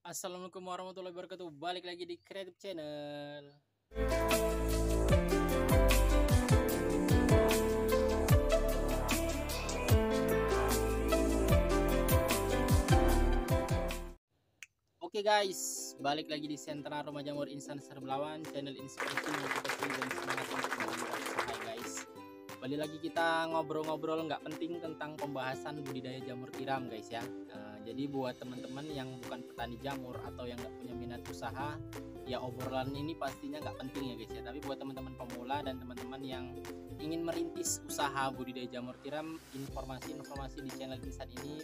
Assalamualaikum warahmatullahi wabarakatuh. Balik lagi di Creative Channel. Oke guys, balik lagi di Sentra Rumah Jamur Instan Serbelawan, channel inspirasi, motivasi, dan semangat untuk membuat usaha guys. Balik lagi kita ngobrol-ngobrol nggak penting tentang pembahasan budidaya jamur tiram guys ya. Jadi buat teman-teman yang bukan petani jamur atau yang nggak punya minat usaha, ya obrolan ini pastinya nggak penting ya guys ya. Tapi buat teman-teman pemula dan teman-teman yang ingin merintis usaha budidaya jamur tiram, informasi-informasi di channel Instan ini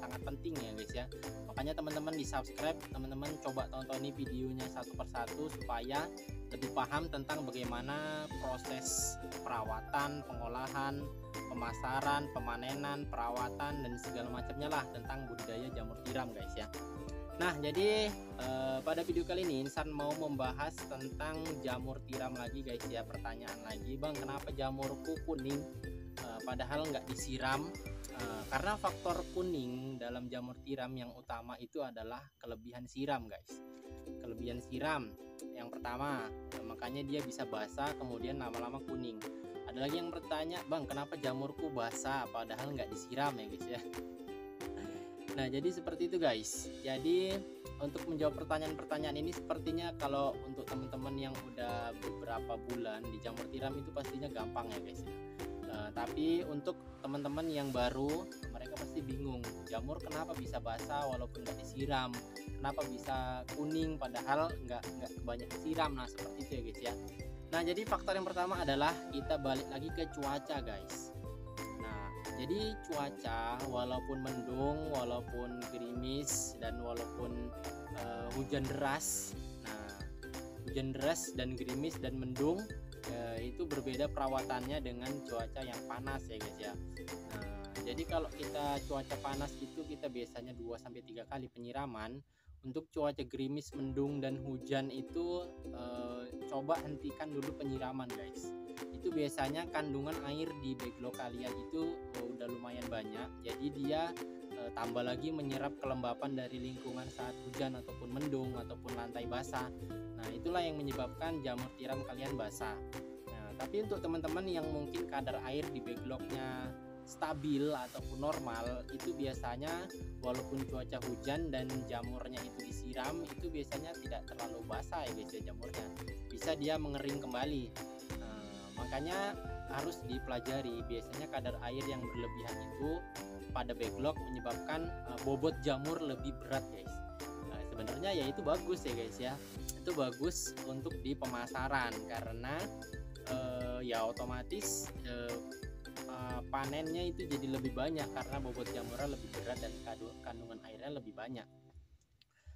sangat penting ya guys ya. Makanya teman-teman di subscribe, teman-teman coba tonton videonya satu persatu supaya lebih paham tentang bagaimana proses perawatan, pengolahan, pemasaran, pemanenan, perawatan, dan segala macamnya lah tentang budidaya jamur tiram guys ya. Nah jadi pada video kali ini Insan mau membahas tentang jamur tiram lagi guys ya. Pertanyaan lagi, bang kenapa jamurku kuning padahal nggak disiram? Karena faktor kuning dalam jamur tiram yang utama itu adalah kelebihan siram guys. Kelebihan siram yang pertama, makanya dia bisa basah kemudian lama-lama kuning. Ada lagi yang bertanya, bang kenapa jamurku basah padahal nggak disiram ya guys ya. Nah jadi seperti itu guys. Jadi untuk menjawab pertanyaan-pertanyaan ini sepertinya kalau untuk teman-teman yang udah beberapa bulan di jamur tiram itu pastinya gampang ya guys ya. Tapi untuk teman-teman yang baru, mereka pasti bingung, jamur kenapa bisa basah walaupun nggak disiram, kenapa bisa kuning padahal nggak banyak disiram. Nah seperti itu ya guys ya. Nah jadi faktor yang pertama adalah kita balik lagi ke cuaca guys. Nah jadi cuaca walaupun mendung, walaupun gerimis, dan walaupun hujan deras, nah hujan deras dan gerimis dan mendung itu berbeda perawatannya dengan cuaca yang panas ya guys ya. Nah, jadi kalau kita cuaca panas itu kita biasanya 2-3 kali penyiraman. Untuk cuaca gerimis, mendung, dan hujan itu coba hentikan dulu penyiraman guys. Itu biasanya kandungan air di backlog kalian itu udah lumayan banyak, jadi dia tambah lagi menyerap kelembapan dari lingkungan saat hujan ataupun mendung ataupun lantai basah. Nah itulah yang menyebabkan jamur tiram kalian basah. Nah tapi untuk teman-teman yang mungkin kadar air di backlognya stabil ataupun normal, itu biasanya walaupun cuaca hujan dan jamurnya itu disiram, itu biasanya tidak terlalu basah ya guys ya jamurnya, bisa dia mengering kembali. Makanya harus dipelajari, biasanya kadar air yang berlebihan itu pada backlog menyebabkan bobot jamur lebih berat guys. Nah, sebenarnya ya itu bagus ya guys ya, itu bagus untuk di pemasaran karena ya otomatis panennya itu jadi lebih banyak karena bobot jamurnya lebih berat dan kandungan airnya lebih banyak.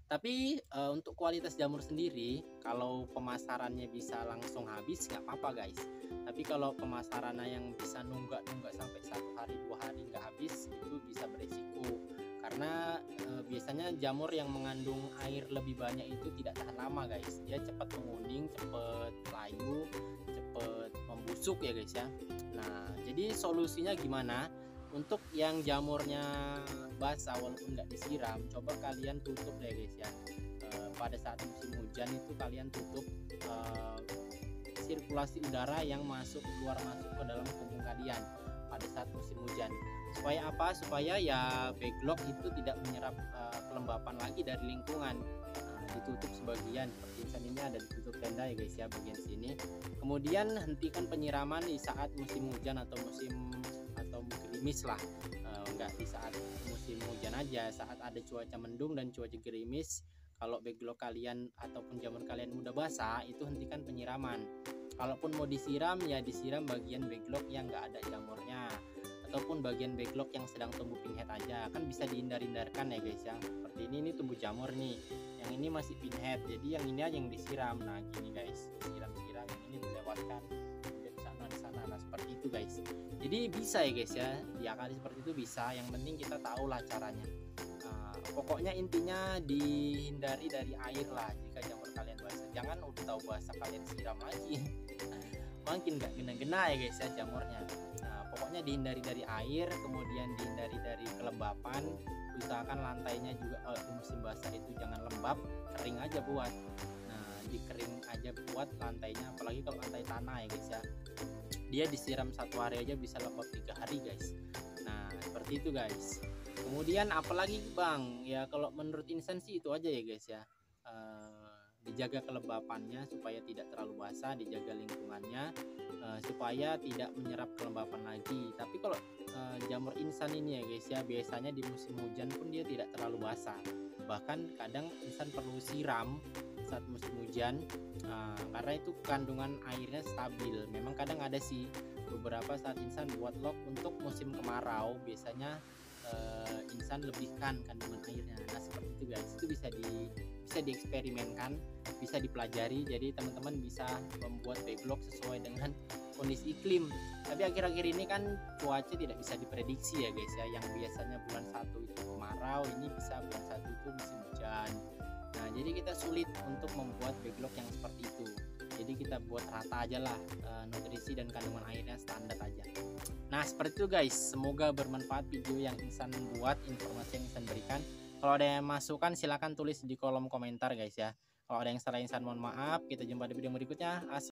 Tapi untuk kualitas jamur sendiri, kalau pemasarannya bisa langsung habis nggak apa-apa guys. Tapi kalau pemasarannya yang bisa nunggak sampai 1 hari 2 hari nggak habis, itu bisa beresiko. Karena biasanya jamur yang mengandung air lebih banyak itu tidak tahan lama guys. Dia cepat menguning, cepat layu, cepat membusuk ya guys ya. Nah jadi solusinya gimana? Untuk yang jamurnya basah walaupun nggak disiram, coba kalian tutup ya guys ya. Pada saat musim hujan itu kalian tutup sirkulasi udara yang keluar masuk ke dalam tubuh kalian pada saat musim hujan. Supaya apa? Supaya ya backlog itu tidak menyerap kelembapan lagi dari lingkungan. Ditutup sebagian seperti ini ada ditutup tenda ya guys ya bagian sini. Kemudian hentikan penyiraman di saat musim hujan atau gerimis lah, enggak di saat musim hujan aja, saat ada cuaca mendung dan cuaca gerimis. Kalau backlog kalian ataupun jamur kalian udah basah, itu hentikan penyiraman. Kalaupun mau disiram ya disiram bagian backlog yang enggak ada jamurnya ataupun bagian backlog yang sedang tumbuh pinhead aja, kan bisa dihindar-hindarkan ya guys ya. Seperti ini tumbuh jamur nih, yang ini masih pinhead, jadi yang ini aja yang disiram. Nah gini guys, siram-siram, yang ini dilewatkan di sana. Nah seperti itu guys. Jadi bisa ya guys ya, diakali seperti itu bisa. Yang penting kita tahu lah caranya. Pokoknya intinya dihindari dari air lah jika jamur kalian basah. Jangan udah tahu basah kalian siram lagi, makin nggak gena-gena ya guys ya jamurnya. Nah pokoknya dihindari dari air, kemudian dihindari dari kelembapan, usahakan lantainya juga di musim basah itu jangan lembab, kering aja buat. Nah, dikering aja buat lantainya, apalagi kalau lantai tanah ya guys ya. Dia disiram 1 hari aja bisa lembab 3 hari guys. Nah, seperti itu guys. Kemudian apalagi bang, ya kalau menurut Insan sih itu aja ya guys ya. Dijaga kelembapannya supaya tidak terlalu basah, dijaga lingkungannya supaya tidak menyerap kelembapan lagi. Tapi kalau jamur Insan ini ya guys ya, biasanya di musim hujan pun dia tidak terlalu basah. Bahkan kadang Insan perlu siram saat musim hujan karena itu kandungan airnya stabil. Memang kadang ada sih beberapa saat Insan buat log untuk musim kemarau, biasanya Insan lebihkan kandungan airnya. Nah seperti itu guys, itu bisa dieksperimenkan, bisa dipelajari. Jadi teman-teman bisa membuat backlog sesuai dengan kondisi iklim. Tapi akhir-akhir ini kan cuaca tidak bisa diprediksi ya guys ya. Yang biasanya bulan 1 itu kemarau, ini bisa bulan 1 itu musim hujan. Nah jadi kita sulit untuk membuat backlog yang seperti itu. Jadi kita buat rata aja lah, nutrisi dan kandungan airnya standar aja. Nah seperti itu guys, semoga bermanfaat video yang Insan buat, informasi yang Insan berikan. Kalau ada yang masukan silahkan tulis di kolom komentar guys ya. Kalau ada yang salah Insan mohon maaf. Kita jumpa di video berikutnya.